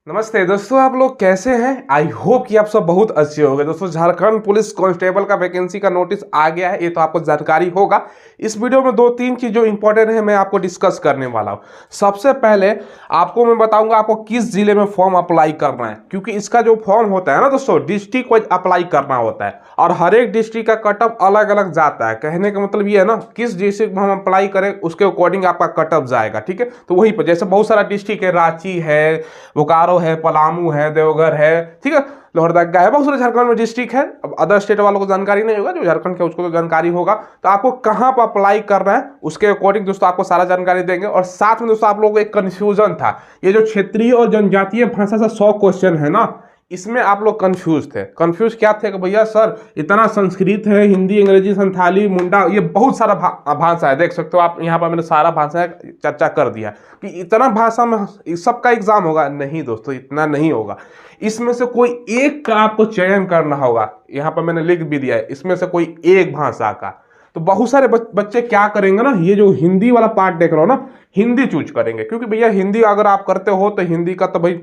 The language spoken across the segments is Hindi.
नमस्ते दोस्तों, आप लोग कैसे हैं। आई होप कि आप सब बहुत अच्छे होंगे। दोस्तों, झारखंड पुलिस कांस्टेबल का वैकेंसी का नोटिस आ गया है, ये तो आपको जानकारी होगा। इस वीडियो में दो तीन चीज जो इंपॉर्टेंट है मैं आपको डिस्कस करने वाला हूँ। सबसे पहले आपको मैं बताऊंगा आपको किस जिले में फॉर्म अप्लाई करना है, क्योंकि इसका जो फॉर्म होता है ना दोस्तों, डिस्ट्रिक्ट वाइज अप्लाई करना होता है और हर एक डिस्ट्रिक्ट का कट ऑफ अलग अलग जाता है। कहने का मतलब ये है ना, किस डिस्ट्रिक्ट में हम अप्लाई करें उसके अकॉर्डिंग आपका कट ऑफ जाएगा। ठीक है, तो वहीं पर जैसे बहुत सारा डिस्ट्रिक्ट है, रांची है, बोकारो है, पलामू है, देवघर है, ठीक है, लोहरदगा है, बहुत सारे झारखंड में डिस्ट्रिक्ट है। अब अदर स्टेट वालों को जानकारी नहीं होगा, जो झारखंड के उसको तो जानकारी होगा। तो आपको कहां पर अप्लाई करना है उसके अकॉर्डिंग दोस्तों आपको सारा जानकारी देंगे। और साथ में दोस्तों आप लोगों को एक कंफ्यूजन था, ये जो क्षेत्रीय और जनजातीय भाषा से 100 क्वेश्चन है ना, इसमें आप लोग कंफ्यूज थे। कंफ्यूज क्या थे कि भैया सर इतना संस्कृत है, हिंदी, अंग्रेजी, संथाली, मुंडा, ये बहुत सारा भाषा है। देख सकते हो आप यहाँ पर मैंने सारा भाषा चर्चा कर दिया कि इतना भाषा में सबका एग्जाम होगा। नहीं दोस्तों, इतना नहीं होगा। इसमें से कोई एक का आपको चयन करना होगा। यहाँ पर मैंने लिख भी दिया है, इसमें से कोई एक भाषा का। तो बहुत सारे बच्चे क्या करेंगे ना, ये जो हिंदी वाला पार्ट देख रहे हो ना, हिंदी चूज करेंगे, क्योंकि भैया हिंदी अगर आप करते हो तो हिंदी का तो भाई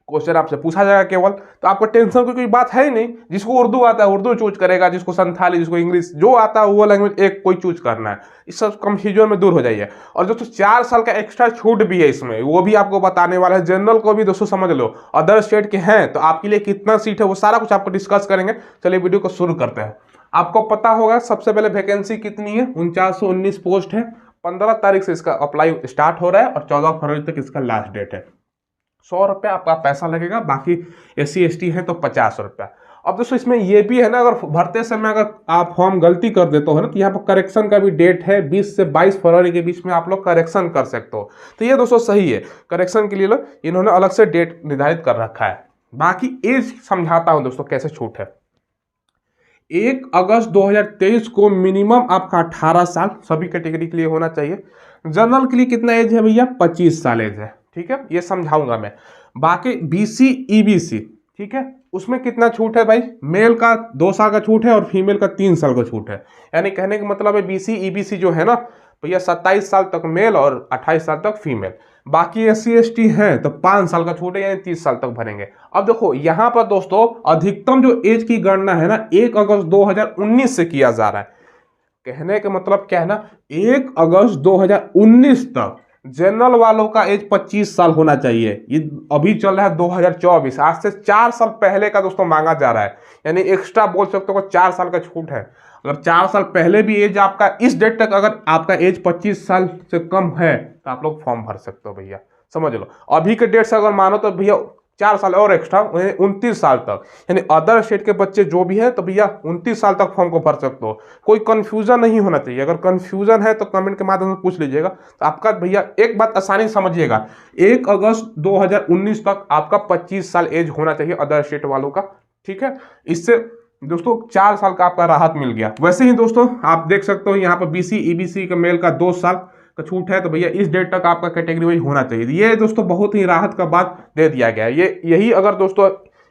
क्वेश्चन आपसे पूछा जाएगा केवल, तो आपको टेंशन की कोई बात है ही नहीं। जिसको उर्दू आता है उर्दू चूज करेगा, जिसको संथाली, जिसको इंग्लिश जो आता है वो लैंग्वेज एक कोई चूज करना है। इस सब कंफ्यूजन में दूर हो जाइए। और दोस्तों 4 साल का एक्स्ट्रा छूट भी है इसमें, वो भी आपको बताने वाला है। जनरल को भी दोस्तों समझ लो, अदर स्टेट के हैं तो आपके लिए कितना सीट है वो सारा कुछ आपको डिस्कस करेंगे। चलिए वीडियो को शुरू करते हैं। आपको पता होगा सबसे पहले वैकेंसी कितनी है, 4919 पोस्ट है। 15 तारीख से इसका अप्लाई स्टार्ट हो रहा है और 14 फरवरी तक इसका लास्ट डेट है। 100 रुपया आपका पैसा लगेगा, बाकी SC ST है तो 50 रुपया। अब दोस्तों इसमें ये भी है ना, अगर भरते समय अगर आप फॉर्म गलती कर देते हो ना, तो यहाँ पर करेक्शन का भी डेट है। 20 से 22 फरवरी के बीच में आप लोग करेक्शन कर सकते हो। तो ये दोस्तों सही है, करेक्शन के लिए इन्होंने अलग से डेट निर्धारित कर रखा है। बाकी एज समझाता हूं दोस्तों कैसे छूट है। 1 अगस्त 2023 को मिनिमम आपका 18 साल सभी कैटेगरी के लिए होना चाहिए। जनरल के लिए कितना एज है भैया, 25 साल एज है। ठीक है, ये समझाऊंगा मैं। बाकी BC EBC, ठीक है, उसमें कितना छूट है भाई, मेल का 2 साल का छूट है और फीमेल का 3 साल का छूट है। यानी कहने का मतलब है BC EBC जो है ना भैया 27 साल तक मेल और 28 साल तक फीमेल। बाकी SC ST है तो 5 साल का छूट है, यानी 30 साल तक भरेंगे। अब देखो यहाँ पर दोस्तों अधिकतम जो एज की गणना है ना 1 अगस्त 2019 से किया जा रहा है। कहने का मतलब क्या है ना, 1 अगस्त 2019 तक जनरल वालों का एज 25 साल होना चाहिए। ये अभी चल रहा है 2024, आज से 4 साल पहले का दोस्तों मांगा जा रहा है। यानी एक्स्ट्रा बोल सकते हो 4 साल का छूट है। अगर 4 साल पहले भी एज आपका इस डेट तक अगर आपका एज 25 साल से कम है तो आप लोग फॉर्म भर सकते हो भैया, समझ लो। अभी के डेट से अगर मानो तो भैया 4 साल और एक्स्ट्रा 29 साल तक। यानी अदर स्टेट के बच्चे जो भी है तो भैया 29 साल तक फॉर्म को भर सकते हो। कोई कंफ्यूजन नहीं होना चाहिए। अगर कंफ्यूजन है तो कमेंट के माध्यम से पूछ लीजिएगा। तो आपका भैया एक बात आसानी से समझिएगा, 1 अगस्त 2019 तक आपका 25 साल एज होना चाहिए अदर स्टेट वालों का। ठीक है, इससे दोस्तों 4 साल का आपका राहत मिल गया। वैसे ही दोस्तों आप देख सकते हो यहाँ पर BC EBC का मेल का 2 साल का छूट है, तो भैया इस डेट तक आपका कैटेगरी वाइज होना चाहिए। ये दोस्तों बहुत ही राहत का बात दे दिया गया है। ये यही अगर दोस्तों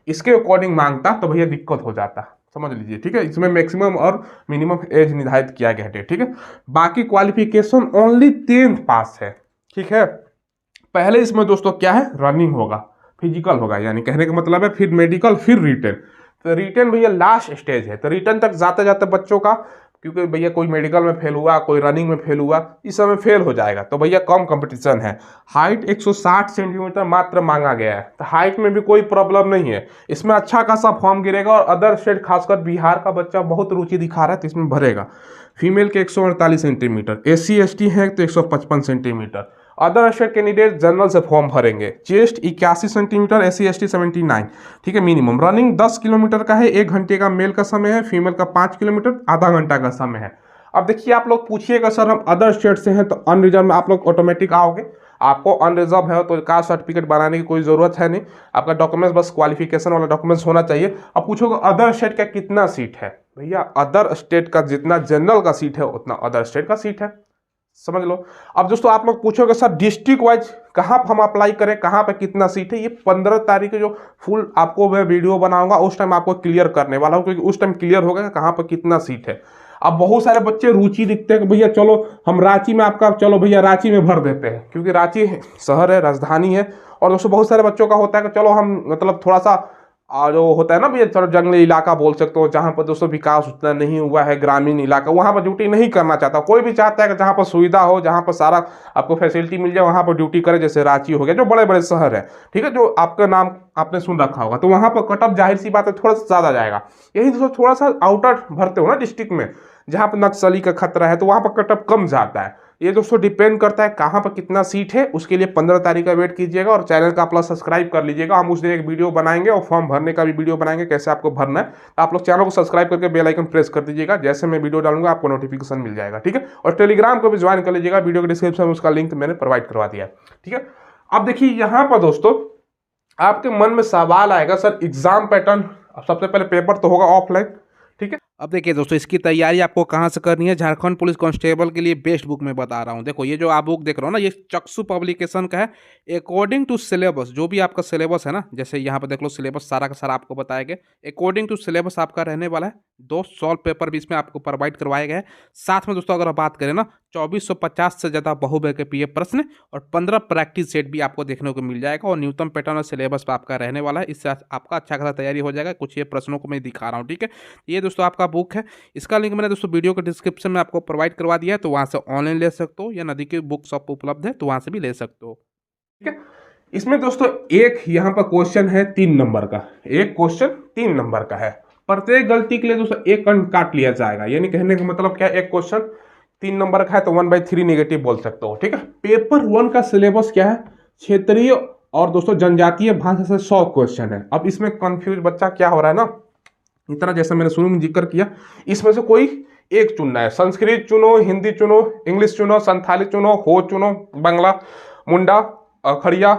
इसके अकॉर्डिंग मांगता तो भैया दिक्कत हो जाता, समझ लीजिए। ठीक है, इसमें मैक्सिमम और मिनिमम एज निर्धारित किया गया है। ठीक है, बाकी क्वालिफिकेशन ओनली 10th पास है। ठीक है, पहले इसमें दोस्तों क्या है, रनिंग होगा, फिजिकल होगा, यानी कहने का मतलब है फिर मेडिकल फिर रिटन। तो रिटन भैया लास्ट स्टेज है, तो रिटन तक जाते जाते बच्चों का, क्योंकि भैया कोई मेडिकल में फेल हुआ, कोई रनिंग में फेल हुआ, इस समय फेल हो जाएगा। तो भैया कम कंपटीशन है। हाइट 160 सेंटीमीटर मात्र मांगा गया है, तो हाइट में भी कोई प्रॉब्लम नहीं है। इसमें अच्छा खासा फॉर्म गिरेगा और अदर स्टेट खासकर बिहार का बच्चा बहुत रुचि दिखा रहा है तो इसमें भरेगा। फीमेल के 148 सेंटीमीटर, SC ST है तो 155 centimetre. Other state candidate general से फॉर्म भरेंगे। Chest 81 centimetre, SC ST 79। ठीक है, मिनिमम रनिंग 10 किलोमीटर का है, 1 घंटे का मेल का समय है, फीमेल का 5 किलोमीटर आधा घंटा का समय है। अब देखिए आप लोग पूछिएगा सर हम अदर स्टेट से हैं तो अनरिजर्व में आप लोग ऑटोमेटिक आओगे। आपको अनरिजर्व है तो कास्ट सर्टिफिकेट बनाने की कोई जरूरत है नहीं। आपका डॉक्यूमेंट्स बस क्वालिफिकेशन वाला डॉक्यूमेंट्स होना चाहिए। अब पूछोगे अदर स्टेट का कितना सीट है, भैया अदर स्टेट का जितना जनरल का सीट है उतना अदर स्टेट का सीट है, समझ लो। अब दोस्तों आप लोग पूछोगे सर डिस्ट्रिक्ट वाइज कहाँ पर हम अप्लाई करें, कहाँ पे कितना सीट है। ये 15 तारीख को जो फुल आपको मैं वीडियो बनाऊंगा उस टाइम आपको क्लियर करने वाला हूँ, क्योंकि उस टाइम क्लियर होगा कहाँ पर कितना सीट है। अब बहुत सारे बच्चे रुचि दिखते हैं कि भैया चलो हम रांची में आपका, चलो भैया रांची में भर देते हैं, क्योंकि रांची शहर है, राजधानी है। और दोस्तों बहुत सारे बच्चों का होता है कि चलो हम मतलब थोड़ा सा जो होता है ना भैया, चलो जंगली इलाका बोल सकते हो, जहाँ पर दोस्तों विकास उतना नहीं हुआ है, ग्रामीण इलाका, वहाँ पर ड्यूटी नहीं करना चाहता। कोई भी चाहता है कि जहाँ पर सुविधा हो, जहाँ पर सारा आपको फैसिलिटी मिल जाए, वहाँ पर ड्यूटी करे। जैसे रांची हो गया, जो बड़े बड़े शहर है, ठीक है, जो आपका नाम आपने सुन रखा होगा, तो वहाँ पर कटअप जाहिर सी बात है थोड़ा सा ज़्यादा जाएगा। यही दोस्तों थोड़ा सा आउटर भरते हो ना डिस्ट्रिक्ट में, जहाँ पर नक्सली का खतरा है, तो वहाँ पर कटअप कम जाता है। ये दोस्तों डिपेंड करता है कहाँ पर कितना सीट है। उसके लिए 15 तारीख का वेट कीजिएगा और चैनल का प्लस सब्सक्राइब कर लीजिएगा। हम उस दिन एक वीडियो बनाएंगे और फॉर्म भरने का भी वीडियो बनाएंगे, कैसे आपको भरना है। तो आप लोग चैनल को सब्सक्राइब करके बेल आइकन प्रेस कर दीजिएगा, जैसे मैं वीडियो डालूंगा आपको नोटिफिकेशन मिल जाएगा, ठीक है। और टेलीग्राम को भी ज्वाइन कर लीजिएगा, वीडियो के डिस्क्रिप्शन में उसका लिंक मैंने प्रोवाइड करवा दिया है, ठीक है। अब देखिए यहाँ पर दोस्तों आपके मन में सवाल आएगा, सर एग्जाम पैटर्न, सबसे पहले पेपर तो होगा ऑफलाइन, ठीक है। अब देखिए दोस्तों इसकी तैयारी आपको कहाँ से करनी है, झारखंड पुलिस कांस्टेबल के लिए बेस्ट बुक में बता रहा हूँ। देखो ये जो आप बुक देख रहे हो ना, ये चक्षु पब्लिकेशन का है। अकॉर्डिंग टू सिलेबस, जो भी आपका सिलेबस है ना, जैसे यहाँ पर देख लो सिलेबस सारा का सारा आपको बताया गया। अकॉर्डिंग टू सिलेबस आपका रहने वाला है। 2 सॉल्व पेपर भी इसमें आपको प्रोवाइड करवाए गए हैं। साथ में दोस्तों अगर बात करें ना, 2450 से ज़्यादा बहुविकल्पीय प्रश्न और 15 प्रैक्टिस सेट भी आपको देखने को मिल जाएगा। और न्यूनतम पैटर्न और सिलेबस पर आपका रहने वाला है। इससे आपका अच्छा खासा तैयारी हो जाएगा। कुछ ये प्रश्नों को मैं दिखा रहा हूँ, ठीक है। ये दोस्तों आपका बुक है, इसका लिंक मैंने दोस्तों वीडियो के डिस्क्रिप्शन में आपको प्रोवाइड करवा दिया है। तो वहाँ से ऑनलाइन ले सकते हो, या नदी के बुक शॉप उपलब्ध है तो वहाँ से भी ले सकते हो, ठीक है। इसमें दोस्तों एक यहाँ पर क्वेश्चन है 3 नंबर का, एक क्वेश्चन 3 नंबर का है। प्रत्येक गलती के लिए दोस्तों 1 अंक काट लिया जाएगा। यानी कहने का मतलब क्या, एक क्वेश्चन 3 नंबर का है तो 1/3 नेगेटिव बोल सकते हो, ठीक है। पेपर 1 का सिलेबस क्या है, क्षेत्रीय और दोस्तों जनजातीय भाषा से 100 क्वेश्चन है। अब इसमें कंफ्यूज बच्चा क्या हो रहा है ना, इतना जैसा मैंने शुरू में जिक्र किया, इसमें से कोई एक चुनना है। संस्कृत चुनो, हिंदी चुनो, इंग्लिश चुनो, संथाली चुनो, हो चुनो, बांग्ला, मुंडा, खड़िया,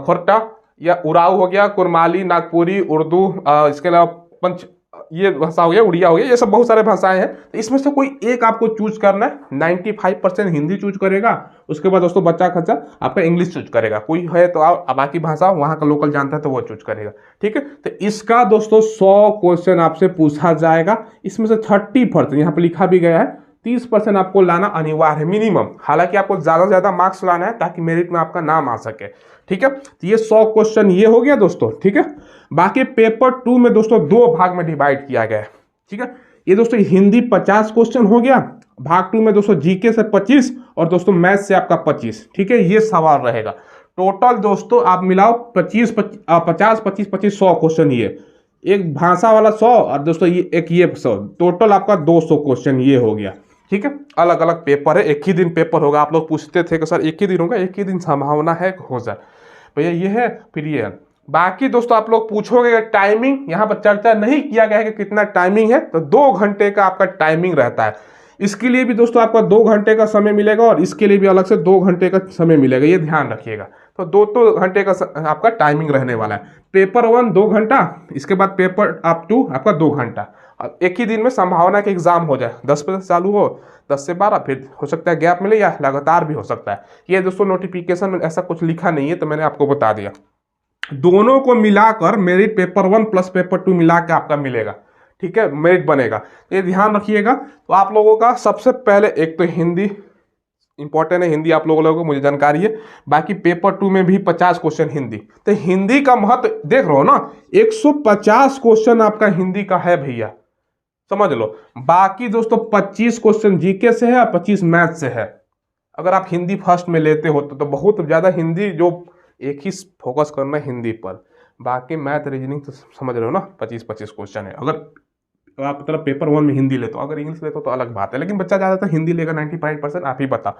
खोरटा, या उराव हो गया, कुरमाली, नागपुरी, उर्दू, इसके अलावा पंच, ये भाषा हो गया, उड़िया हो गया, ये सब बहुत सारे भाषाएं हैं। तो इसमें से कोई एक आपको चूज करना है। 95% हिंदी चूज करेगा, उसके बाद दोस्तों बच्चा खच्चा आपका इंग्लिश चूज करेगा। कोई है तो बाकी भाषा वहाँ का लोकल जानता है तो वो चूज करेगा, ठीक है। तो इसका दोस्तों 100 क्वेश्चन आपसे पूछा जाएगा। इसमें से 30%, यहाँ पे लिखा भी गया है, 30% आपको लाना अनिवार्य है मिनिमम। हालांकि आपको ज्यादा से ज्यादा मार्क्स लाना है ताकि मेरिट में आपका नाम आ सके, ठीक है। तो ये 100 क्वेश्चन ये हो गया दोस्तों, ठीक है। बाकी पेपर 2 में दोस्तों 2 भाग में डिवाइड किया गया है, ठीक है। ये दोस्तों हिंदी 50 क्वेश्चन हो गया, भाग 2 में दोस्तों जीके से 25 और दोस्तों मैथ से आपका 25, ठीक है। ये सवाल रहेगा टोटल दोस्तों, आप मिलाओ 50 25 100 क्वेश्चन। ये एक भाषा वाला 100 और दोस्तों ये एक ये 100, टोटल आपका 200 क्वेश्चन ये हो गया, ठीक है। अलग अलग पेपर है, एक ही दिन पेपर होगा। आप लोग पूछते थे कि सर एक ही दिन होगा, एक ही दिन संभावना है हो जाए, भैया ये है फिर ये है। बाकी दोस्तों आप लोग पूछोगे टाइमिंग, यहाँ पर चर्चा नहीं किया गया है कि कितना टाइमिंग है, तो 2 घंटे का आपका टाइमिंग रहता है। इसके लिए भी दोस्तों आपका 2 घंटे का समय मिलेगा और इसके लिए भी अलग से 2 घंटे का समय मिलेगा, ये ध्यान रखिएगा। तो 2 घंटे का आपका टाइमिंग रहने वाला है। पेपर 1 2 घंटा, इसके बाद पेपर 2 आपका 2 घंटा। एक ही दिन में संभावना कि एग्जाम हो जाए, 10 बजे चालू हो, 10 से 12, फिर हो सकता है गैप मिले या लगातार भी हो सकता है। ये दोस्तों नोटिफिकेशन में ऐसा कुछ लिखा नहीं है, तो मैंने आपको बता दिया। दोनों को मिलाकर मेरिट पेपर 1 प्लस पेपर 2 मिला के आपका मिलेगा, ठीक है, मेरिट बनेगा। ये ध्यान रखिएगा। तो आप लोगों का सबसे पहले एक तो हिंदी इंपॉर्टेंट है, हिंदी आप लोगों को मुझे जानकारी है। बाकी पेपर 2 में भी 50 क्वेश्चन हिंदी, तो हिंदी का महत्व देख रहे हो ना, 150 क्वेश्चन आपका हिंदी का है भैया, समझ लो। बाकी दोस्तों 25 क्वेश्चन जीके से है और 25 मैथ से है। अगर आप हिंदी फर्स्ट में लेते हो तो बहुत ज़्यादा हिंदी, जो एक ही फोकस करना है हिंदी पर, बाकी मैथ रीजनिंग तो समझ रहे हो ना, 25 क्वेश्चन है। अगर आप मतलब पेपर 1 में हिंदी लेते हो, अगर इंग्लिश लेते हो तो अलग बात है, लेकिन बच्चा ज़्यादातर हिंदी लेगा 95%, आप ही बताओ,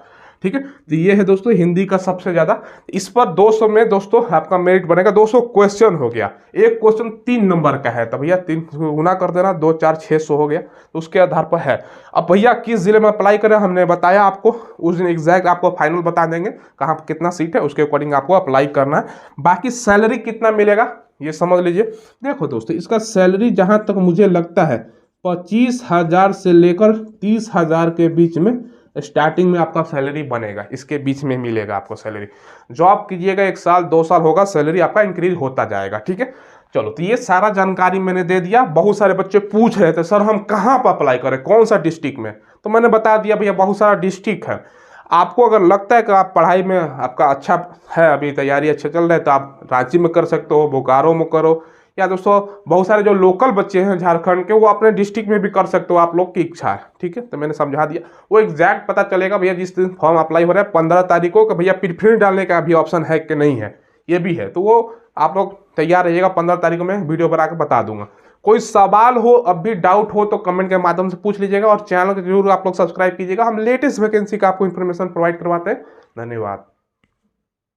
ठीक है। तो ये है दोस्तों हिंदी का सबसे ज़्यादा। इस पर 200 में दोस्तों आपका मेरिट बनेगा। 200 क्वेश्चन हो गया, एक क्वेश्चन 3 नंबर का है, तो भैया 3 गुना कर देना, 2 4 600 हो गया, तो उसके आधार पर है। अब भैया किस जिले में अप्लाई करें, हमने बताया आपको, उस दिन एग्जैक्ट आपको फाइनल बता देंगे कहाँ कितना सीट है, उसके अकॉर्डिंग आपको अप्लाई करना है। बाकी सैलरी कितना मिलेगा ये समझ लीजिए। देखो दोस्तों इसका सैलरी जहाँ तक मुझे लगता है 25,000 से लेकर 30,000 के बीच में स्टार्टिंग में आपका सैलरी बनेगा, इसके बीच में मिलेगा आपको सैलरी। जॉब कीजिएगा 1 साल 2 साल होगा, सैलरी आपका इंक्रीज होता जाएगा, ठीक है। चलो, तो ये सारा जानकारी मैंने दे दिया। बहुत सारे बच्चे पूछ रहे थे सर हम कहाँ पर अप्लाई करें, कौन सा डिस्ट्रिक्ट में, तो मैंने बता दिया भैया बहुत सारा डिस्ट्रिक्ट है। आपको अगर लगता है कि आप पढ़ाई में आपका अच्छा है, अभी तैयारी अच्छा चल रहा है, तो आप रांची में कर सकते हो, बोकारो में करो, या दोस्तों बहुत सारे जो लोकल बच्चे हैं झारखंड के वो अपने डिस्ट्रिक्ट में भी कर सकते हो, आप लोग की इच्छा है। ठीक है, तो मैंने समझा दिया। वो एग्जैक्ट पता चलेगा भैया जिस दिन फॉर्म अप्लाई हो रहा है 15 तारीख को, कि भैया प्रीफरेंस डालने का भी ऑप्शन है कि नहीं है, ये भी है। तो वो आप लोग तैयार रहिएगा, 15 तारीख को मैं वीडियो बना के बता दूंगा। कोई सवाल हो, अब भी डाउट हो, तो कमेंट के माध्यम से पूछ लीजिएगा, और चैनल को जरूर आप लोग सब्सक्राइब कीजिएगा। हम लेटेस्ट वैकेंसी का आपको इन्फॉर्मेशन प्रोवाइड करवाते हैं। धन्यवाद।